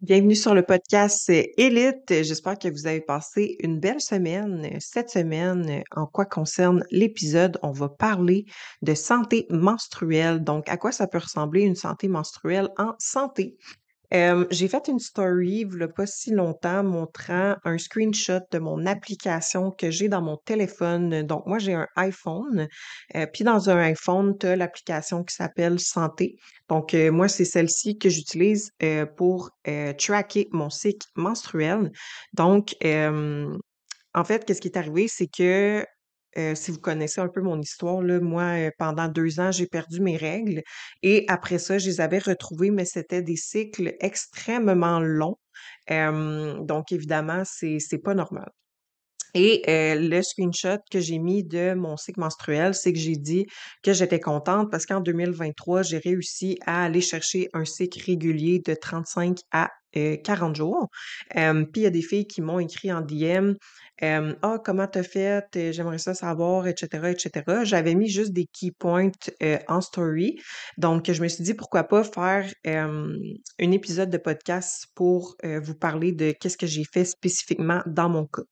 Bienvenue sur le podcast Élite. J'espère que vous avez passé une belle semaine. Cette semaine, en quoi concerne l'épisode, on va parler de santé menstruelle. Donc, à quoi ça peut ressembler une santé menstruelle en santé? J'ai fait une story, il y a pas si longtemps, montrant un screenshot de mon application que j'ai dans mon téléphone. Donc, moi, j'ai un iPhone. Puis dans un iPhone, tu as l'application qui s'appelle Santé. Donc, moi, c'est celle-ci que j'utilise pour tracker mon cycle menstruel. Donc, en fait, qu'est-ce qui est arrivé, c'est que si vous connaissez un peu mon histoire, là, moi, pendant 2 ans, j'ai perdu mes règles et après ça, je les avais retrouvées, mais c'était des cycles extrêmement longs. Donc évidemment, c'est pas normal. Et le screenshot que j'ai mis de mon cycle menstruel, c'est que j'ai dit que j'étais contente parce qu'en 2023, j'ai réussi à aller chercher un cycle régulier de 35 à 40 jours. Puis il y a des filles qui m'ont écrit en DM, «Ah, comment t'as fait? J'aimerais ça savoir», et cetera, et cetera. J'avais mis juste des key points en story. Donc, je me suis dit, pourquoi pas faire un épisode de podcast pour vous parler de qu'est-ce que j'ai fait spécifiquement dans mon cas.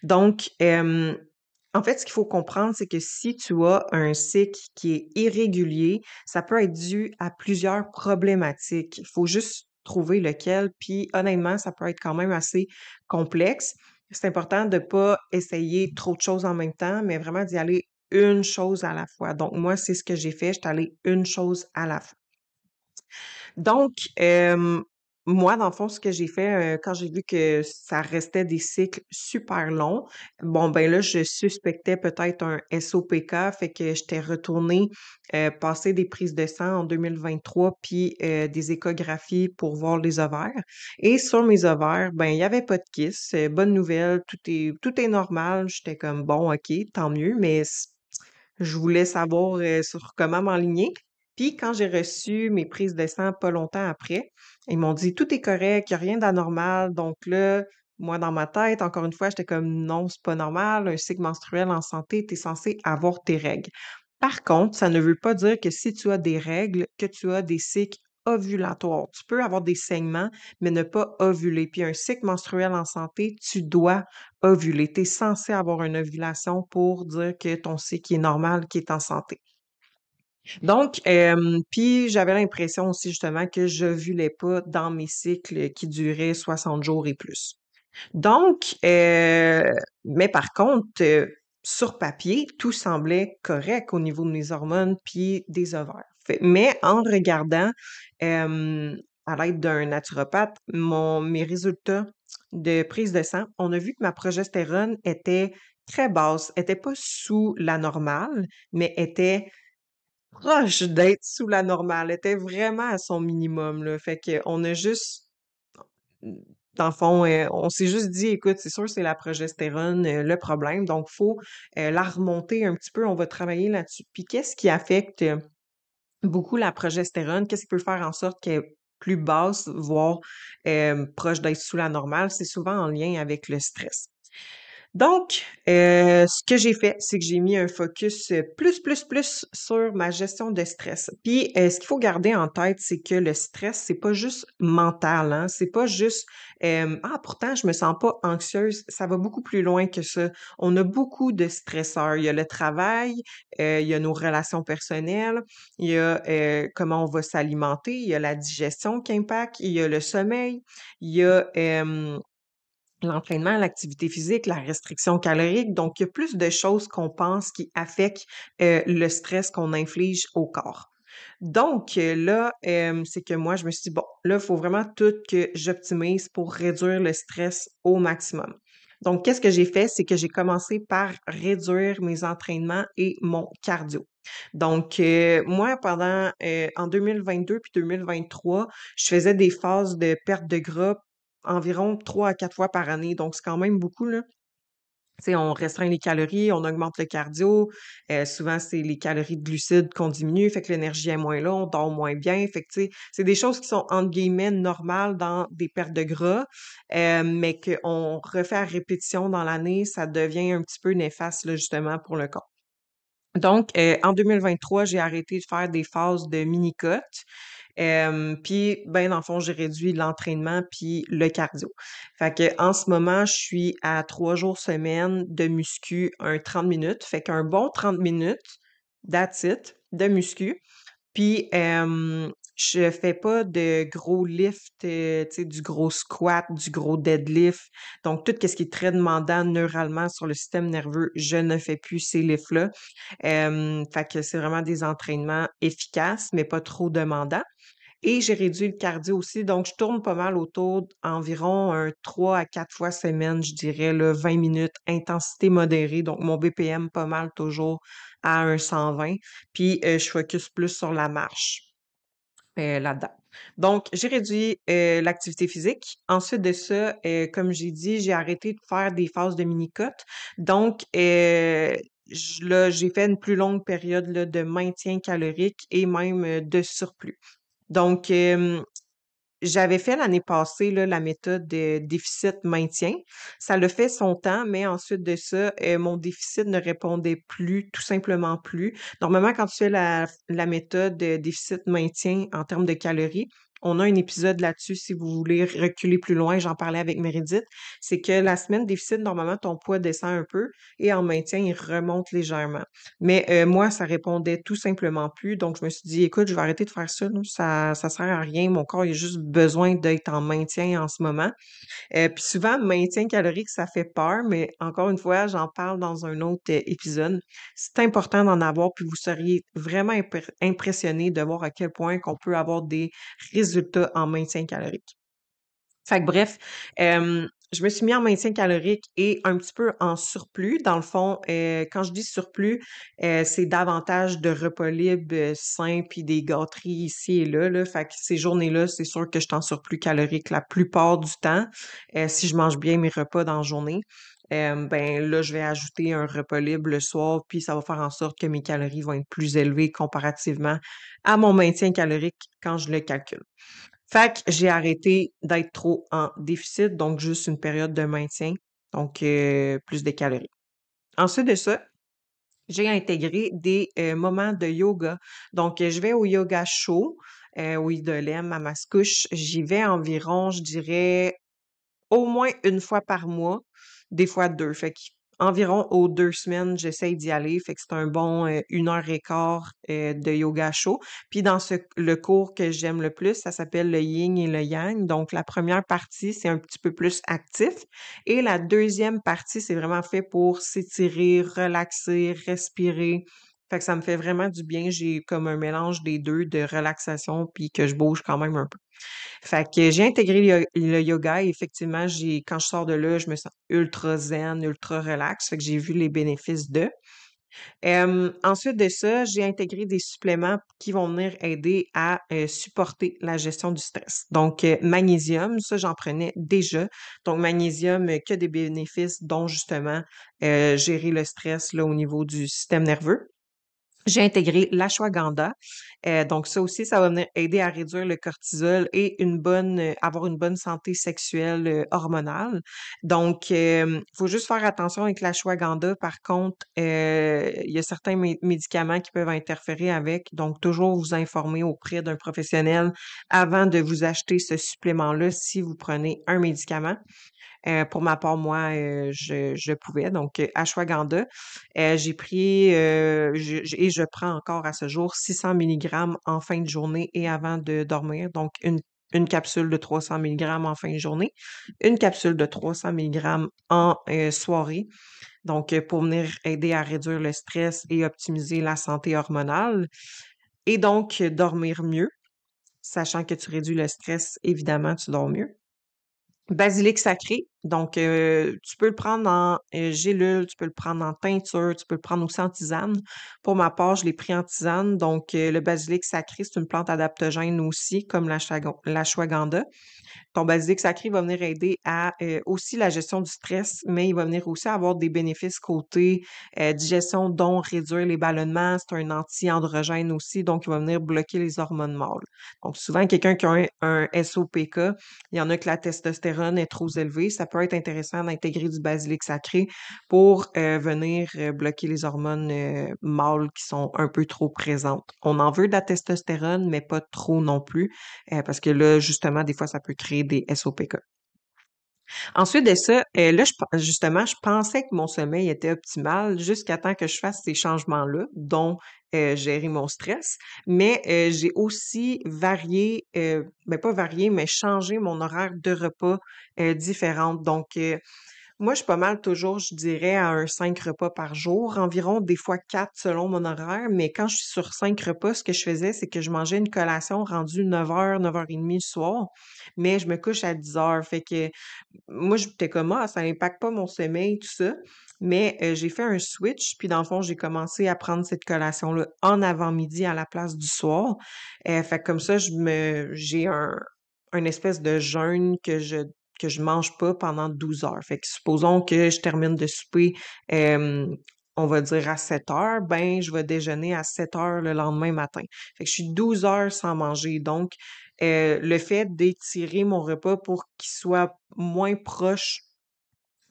Donc, en fait, ce qu'il faut comprendre, c'est que si tu as un cycle qui est irrégulier, ça peut être dû à plusieurs problématiques. Il faut juste trouver lequel, puis honnêtement, ça peut être quand même assez complexe. C'est important de pas essayer trop de choses en même temps, mais vraiment d'y aller une chose à la fois. Donc, moi, c'est ce que j'ai fait. Je suis allée une chose à la fois. Donc, moi, dans le fond, ce que j'ai fait, quand j'ai vu que ça restait des cycles super longs, bon, ben là, je suspectais peut-être un SOPK, fait que j'étais retournée passer des prises de sang en 2023, puis des échographies pour voir les ovaires. Et sur mes ovaires, ben, il y avait pas de kyste. Bonne nouvelle, tout est normal. J'étais comme, bon, OK, tant mieux, mais je voulais savoir sur comment m'enligner. Puis quand j'ai reçu mes prises de sang pas longtemps après, ils m'ont dit tout est correct, il n'y a rien d'anormal. Donc là, moi dans ma tête, encore une fois, j'étais comme non, c'est pas normal, un cycle menstruel en santé, tu es censé avoir tes règles. Par contre, ça ne veut pas dire que si tu as des règles, que tu as des cycles ovulatoires. Tu peux avoir des saignements, mais ne pas ovuler. Puis un cycle menstruel en santé, tu dois ovuler. Tu es censé avoir une ovulation pour dire que ton cycle est normal, qui est en santé. Donc, puis j'avais l'impression aussi justement que j'ovulais pas dans mes cycles qui duraient 60 jours et plus. Donc, mais par contre, sur papier, tout semblait correct au niveau de mes hormones puis des ovaires. Mais en regardant à l'aide d'un naturopathe, mes résultats de prise de sang, on a vu que ma progestérone était très basse, était pas sous la normale, mais était proche d'être sous la normale, était vraiment à son minimum, là. Fait qu'on a juste dans le fond, on s'est juste dit: «Écoute, c'est sûr, c'est la progestérone, le problème, donc faut, la remonter un petit peu, on va travailler là-dessus». Puis qu'est-ce qui affecte, beaucoup la progestérone? Qu'est-ce qui peut faire en sorte qu'elle est plus basse, voire, proche d'être sous la normale? C'est souvent en lien avec le stress. Donc, ce que j'ai fait, c'est que j'ai mis un focus, plus sur ma gestion de stress. Puis, ce qu'il faut garder en tête, c'est que le stress, c'est pas juste mental, hein. C'est pas juste, «Ah, pourtant, je me sens pas anxieuse». Ça va beaucoup plus loin que ça. On a beaucoup de stresseurs. Il y a le travail, il y a nos relations personnelles, il y a, comment on va s'alimenter, il y a la digestion qui impacte, il y a le sommeil, il y a, l'entraînement, l'activité physique, la restriction calorique, donc il y a plus de choses qu'on pense qui affectent, le stress qu'on inflige au corps. Donc là, c'est que moi, je me suis dit: «Bon, là, il faut vraiment tout que j'optimise pour réduire le stress au maximum». Donc qu'est-ce que j'ai fait? C'est que j'ai commencé par réduire mes entraînements et mon cardio. Donc moi, en 2022 puis 2023, je faisais des phases de perte de gras environ 3 à 4 fois par année, donc c'est quand même beaucoup, là. Tu sais, on restreint les calories, on augmente le cardio, souvent, c'est les calories de glucides qu'on diminue, fait que l'énergie est moins là, on dort moins bien, fait que, tu sais, c'est des choses qui sont, entre guillemets, «normales» dans des pertes de gras, mais qu'on refait à répétition dans l'année, ça devient un petit peu néfaste, là, justement, pour le corps. Donc, en 2023, j'ai arrêté de faire des phases de mini-cotes. Puis, ben, dans le fond, j'ai réduit l'entraînement puis le cardio. Fait que en ce moment, je suis à 3 jours semaine de muscu, un 30 minutes. Fait qu'un bon 30 minutes, that's it, de muscu. Puis, je fais pas de gros lift, tu sais, du gros squat, du gros deadlift. Donc, tout ce qui est très demandant neuralement sur le système nerveux, je ne fais plus ces lifts-là. Fait que c'est vraiment des entraînements efficaces, mais pas trop demandants. Et j'ai réduit le cardio aussi, donc je tourne pas mal autour d'environ 3 à 4 fois semaine, je dirais, là, 20 minutes, intensité modérée. Donc, mon BPM pas mal toujours à un 120. Puis, je focus plus sur la marche là-dedans. Donc, j'ai réduit l'activité physique. Ensuite de ça, comme j'ai dit, j'ai arrêté de faire des phases de mini-cut. Donc, là, j'ai fait une plus longue période là, de maintien calorique et même de surplus. Donc, j'avais fait l'année passée là, la méthode de déficit-maintien. Ça l'a fait son temps, mais ensuite de ça, mon déficit ne répondait plus, tout simplement plus. Normalement, quand tu fais la méthode de déficit-maintien en termes de calories, on a un épisode là-dessus si vous voulez reculer plus loin, j'en parlais avec Meredith. C'est que la semaine déficit, normalement, ton poids descend un peu et en maintien, il remonte légèrement. Mais moi, ça répondait tout simplement plus. Donc, je me suis dit, écoute, je vais arrêter de faire ça, là. Ça sert à rien. Mon corps, il a juste besoin d'être en maintien en ce moment. Puis souvent, maintien calorique, ça fait peur, mais encore une fois, j'en parle dans un autre épisode. C'est important d'en avoir, puis vous seriez vraiment impressionné de voir à quel point qu'on peut avoir des résultats en maintien calorique. Fait que bref, je me suis mis en maintien calorique et un petit peu en surplus. Dans le fond, quand je dis surplus, c'est davantage de repas libres, sains, puis des gâteries ici et là. Fait que ces journées-là, c'est sûr que je suis en surplus calorique la plupart du temps. Si je mange bien mes repas dans la journée, ben là, je vais ajouter un repas libre le soir, puis ça va faire en sorte que mes calories vont être plus élevées comparativement à mon maintien calorique quand je le calcule. Fait que j'ai arrêté d'être trop en déficit, donc juste une période de maintien, donc plus de calories. Ensuite de ça, j'ai intégré des moments de yoga. Donc, je vais au yoga chaud, au Idolem à Mascouche. J'y vais environ, je dirais, au moins une fois par mois, des fois 2. Fait qu'environ aux 2 semaines, j'essaye d'y aller. Fait que c'est un bon 1 heure et quart de yoga chaud. Puis dans le cours que j'aime le plus, ça s'appelle le yin et le yang. Donc la première partie, c'est un petit peu plus actif. Et la deuxième partie, c'est vraiment fait pour s'étirer, relaxer, respirer. Fait que ça me fait vraiment du bien. J'ai comme un mélange des deux, de relaxation, puis que je bouge quand même un peu. Fait que j'ai intégré le yoga et effectivement, quand je sors de là, je me sens ultra zen, ultra relax. Fait que j'ai vu les bénéfices de. Ensuite de ça, j'ai intégré des suppléments qui vont venir aider à supporter la gestion du stress. Donc, magnésium, ça, j'en prenais déjà. Donc, magnésium, que des bénéfices, dont justement gérer le stress là, au niveau du système nerveux. J'ai intégré l'ashwagandha. Donc ça aussi, ça va venir aider à réduire le cortisol et avoir une bonne santé sexuelle, hormonale. Donc, faut juste faire attention avec l'ashwagandha. Par contre, il y a certains médicaments qui peuvent interférer avec. Donc, toujours vous informer auprès d'un professionnel avant de vous acheter ce supplément-là si vous prenez un médicament. Pour ma part, moi, je pouvais. Donc, ashwagandha, j'ai pris et je prends encore à ce jour 600 milligrammes en fin de journée et avant de dormir. Donc, une capsule de 300 milligrammes en fin de journée, une capsule de 300 milligrammes en soirée. Donc, pour venir aider à réduire le stress et optimiser la santé hormonale. Et donc, dormir mieux, sachant que tu réduis le stress, évidemment, tu dors mieux. Basilic sacré, donc tu peux le prendre en gélule, tu peux le prendre en teinture, tu peux le prendre aussi en tisane. Pour ma part, je l'ai pris en tisane, donc le basilic sacré, c'est une plante adaptogène aussi, comme l'ashwagandha. Ton basilic sacré va venir aider à aussi la gestion du stress, mais il va venir aussi avoir des bénéfices côté digestion, dont réduire les ballonnements. C'est un anti-androgène aussi, donc il va venir bloquer les hormones mâles. Donc souvent, quelqu'un qui a un SOPK, il y en a que la testostérone est trop élevée, ça peut peut être intéressant d'intégrer du basilic sacré pour venir bloquer les hormones mâles qui sont un peu trop présentes. On en veut de la testostérone, mais pas trop non plus, parce que là, justement, des fois, ça peut créer des SOPK. Ensuite de ça, là, justement, je pensais que mon sommeil était optimal jusqu'à temps que je fasse ces changements-là, dont gérer mon stress. Mais j'ai aussi varié, ben pas varié, mais changé mon horaire de repas différente. Donc, moi, je suis pas mal toujours, je dirais, à un 5 repas par jour, environ, des fois 4 selon mon horaire. Mais quand je suis sur 5 repas, ce que je faisais, c'est que je mangeais une collation rendue 9h, 9h30 le soir, mais je me couche à 10h. Fait que moi, j'étais comme: «Ah, ça impacte pas mon sommeil», tout ça. Mais j'ai fait un switch, puis dans le fond, j'ai commencé à prendre cette collation-là en avant-midi à la place du soir. Fait que comme ça, j'ai un espèce de jeûne que je mange pas pendant 12 heures. Fait que supposons que je termine de souper, on va dire à 7h, ben, je vais déjeuner à 7h le lendemain matin. Fait que je suis 12 heures sans manger. Donc, le fait d'étirer mon repas pour qu'il soit moins proche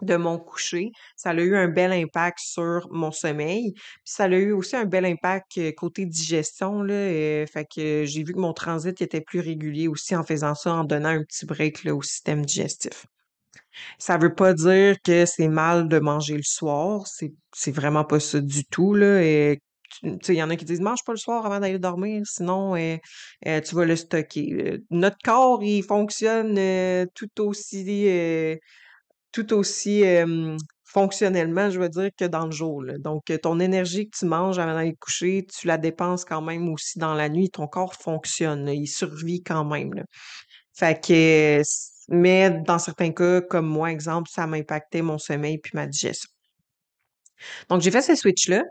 de mon coucher, ça a eu un bel impact sur mon sommeil. Puis ça a eu aussi un bel impact côté digestion, là. Fait que j'ai vu que mon transit était plus régulier aussi en faisant ça, en donnant un petit break là, au système digestif. Ça veut pas dire que c'est mal de manger le soir, c'est vraiment pas ça du tout, là. Et tu sais, il y en a qui disent mange pas le soir avant d'aller dormir, sinon tu vas le stocker. Notre corps, il fonctionne tout aussi fonctionnellement, je veux dire, que dans le jour, là. Donc, ton énergie que tu manges avant d'aller te coucher, tu la dépenses quand même aussi dans la nuit. Ton corps fonctionne, là, il survit quand même, là. Fait que, mais dans certains cas, comme moi, exemple, ça m'impactait mon sommeil puis ma digestion. Donc, j'ai fait ce switch-là.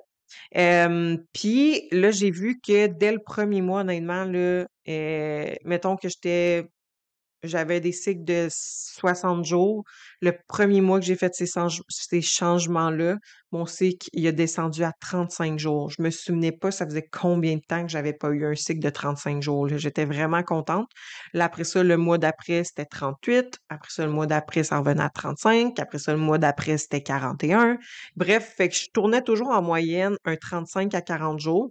Puis là, j'ai vu que dès le premier mois, honnêtement, là, mettons que j'avais des cycles de 60 jours. Le premier mois que j'ai fait ces changements-là, mon cycle, il a descendu à 35 jours. Je me souvenais pas, ça faisait combien de temps que j'avais pas eu un cycle de 35 jours, là. J'étais vraiment contente. Là, après ça, le mois d'après, c'était 38. Après ça, le mois d'après, ça revenait à 35. Après ça, le mois d'après, c'était 41. Bref, fait que je tournais toujours en moyenne un 35 à 40 jours.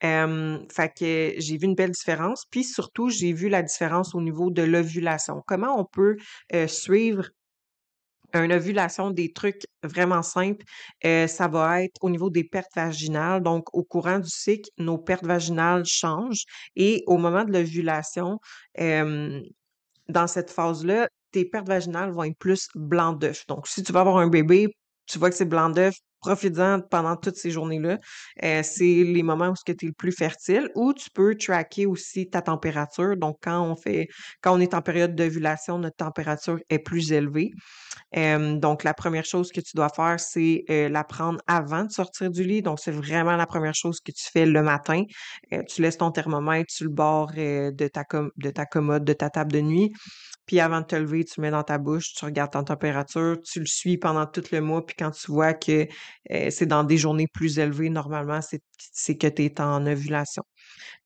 Fait que j'ai vu une belle différence, puis surtout, j'ai vu la différence au niveau de l'ovulation. Comment on peut, suivre une ovulation, des trucs vraiment simples, ça va être au niveau des pertes vaginales. Donc, au courant du cycle, nos pertes vaginales changent et au moment de l'ovulation, hem dans cette phase-là, tes pertes vaginales vont être plus blanc d'œuf. Donc, si tu vas avoir un bébé, tu vois que c'est blanc d'œuf, profites-en pendant toutes ces journées-là. C'est les moments où tu es le plus fertile. Ou tu peux tracker aussi ta température. Donc, quand on est en période d'ovulation, notre température est plus élevée. Donc, la première chose que tu dois faire, c'est la prendre avant de sortir du lit. Donc, c'est vraiment la première chose que tu fais le matin. Tu laisses ton thermomètre sur le bord de ta commode, de ta table de nuit. Puis avant de te lever, tu le mets dans ta bouche, tu regardes ta température, tu le suis pendant tout le mois, puis quand tu vois que c'est dans des journées plus élevées, normalement, c'est que tu es en ovulation.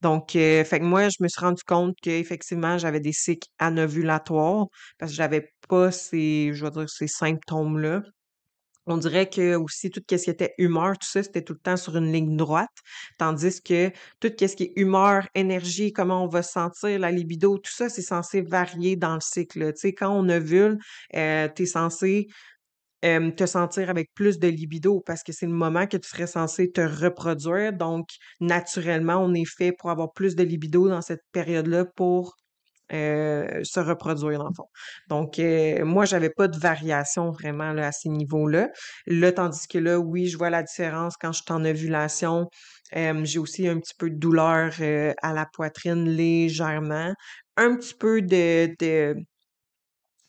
Donc, fait que moi, je me suis rendu compte qu'effectivement, j'avais des cycles anovulatoires parce que j'avais pas je vais dire, ces symptômes-là. On dirait que aussi tout ce qui était humeur, tout ça, c'était tout le temps sur une ligne droite, tandis que tout ce qui est humeur, énergie, comment on va se sentir, la libido, tout ça, c'est censé varier dans le cycle, là. Tu sais, quand on ovule, tu es censé te sentir avec plus de libido parce que c'est le moment que tu serais censé te reproduire. Donc, naturellement, on est fait pour avoir plus de libido dans cette période-là pour se reproduire, dans le fond. Donc, moi, j'avais pas de variation vraiment là, à ces niveaux-là. Là, tandis que là, oui, je vois la différence quand je suis en ovulation. J'ai aussi un petit peu de douleur à la poitrine légèrement. Un petit peu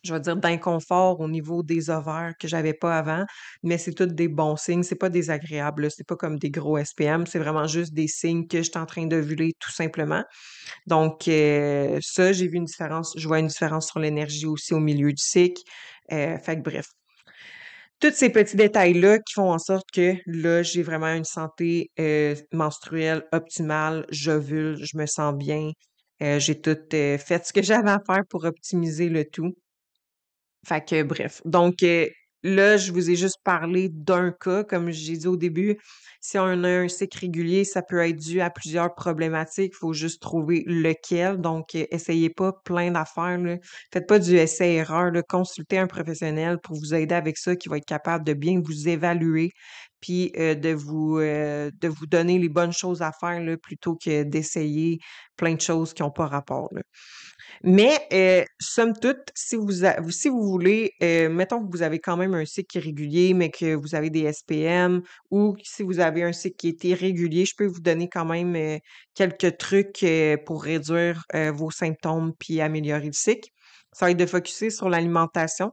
je vais dire, d'inconfort au niveau des ovaires que j'avais pas avant, mais c'est tous des bons signes, c'est pas désagréable, là, c'est pas comme des gros SPM, c'est vraiment juste des signes que je suis en train d'ovuler tout simplement. Donc ça, j'ai vu une différence, je vois une différence sur l'énergie aussi au milieu du cycle. Fait que bref, tous ces petits détails-là qui font en sorte que là, j'ai vraiment une santé menstruelle optimale, j'ovule, je me sens bien, j'ai tout fait ce que j'avais à faire pour optimiser le tout. Fait que bref. Donc, là, je vous ai juste parlé d'un cas, comme j'ai dit au début. Si on a un cycle régulier, ça peut être dû à plusieurs problématiques. Il faut juste trouver lequel. Donc, essayez pas plein d'affaires, là. Faites pas du essai-erreur, là. Consultez un professionnel pour vous aider avec ça, qui va être capable de bien vous évaluer, puis de vous donner les bonnes choses à faire, là, plutôt que d'essayer plein de choses qui n'ont pas rapport, là. Mais, somme toute, si vous voulez, mettons que vous avez quand même un cycle qui est régulier, mais que vous avez des SPM ou si vous avez un cycle qui est irrégulier, je peux vous donner quand même, quelques trucs, pour réduire, vos symptômes puis améliorer le cycle. Ça va être de focuser sur l'alimentation.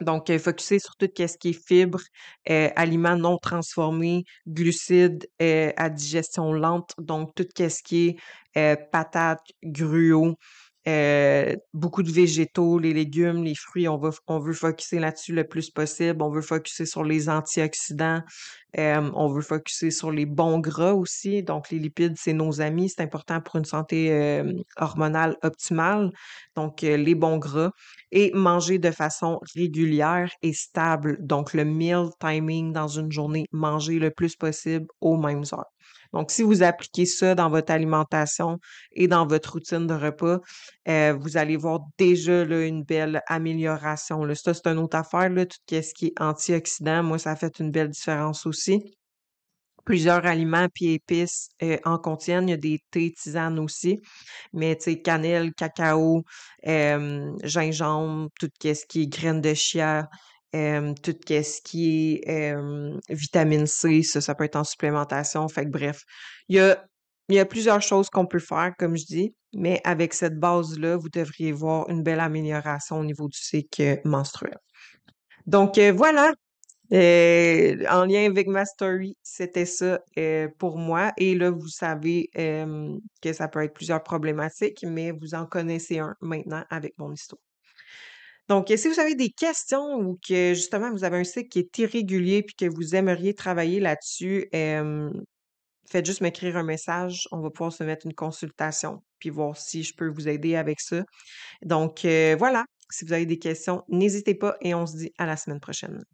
Donc, focuser sur tout ce qui est fibres, aliments non transformés, glucides, à digestion lente, donc tout ce qui est, patates, gruaux, beaucoup de végétaux, les légumes, les fruits, on veut focuser là-dessus le plus possible. On veut focuser sur les antioxydants, on veut focuser sur les bons gras aussi. Donc les lipides, c'est nos amis, c'est important pour une santé, hormonale optimale. Donc, les bons gras et manger de façon régulière et stable. Donc, le meal timing dans une journée, manger le plus possible aux mêmes heures. Donc, si vous appliquez ça dans votre alimentation et dans votre routine de repas, vous allez voir déjà là, une belle amélioration, là. Ça, c'est une autre affaire, là, tout ce qui est antioxydant. Moi, ça a fait une belle différence aussi. Plusieurs aliments puis épices en contiennent. Il y a des thés, tisanes aussi. Mais tu sais, cannelle, cacao, gingembre, tout ce qui est graines de chia, tout ce qui est vitamine C, ça peut être en supplémentation. Fait que bref, il y a, il y a plusieurs choses qu'on peut faire, comme je dis, mais avec cette base-là, vous devriez voir une belle amélioration au niveau du cycle menstruel. Donc voilà, en lien avec ma story, c'était ça pour moi. Et là, vous savez que ça peut être plusieurs problématiques, mais vous en connaissez un maintenant avec mon histoire. Donc, si vous avez des questions ou que justement vous avez un cycle qui est irrégulier puis que vous aimeriez travailler là-dessus, faites juste m'écrire un message. On va pouvoir se mettre une consultation puis voir si je peux vous aider avec ça. Donc, voilà. Si vous avez des questions, n'hésitez pas et on se dit à la semaine prochaine.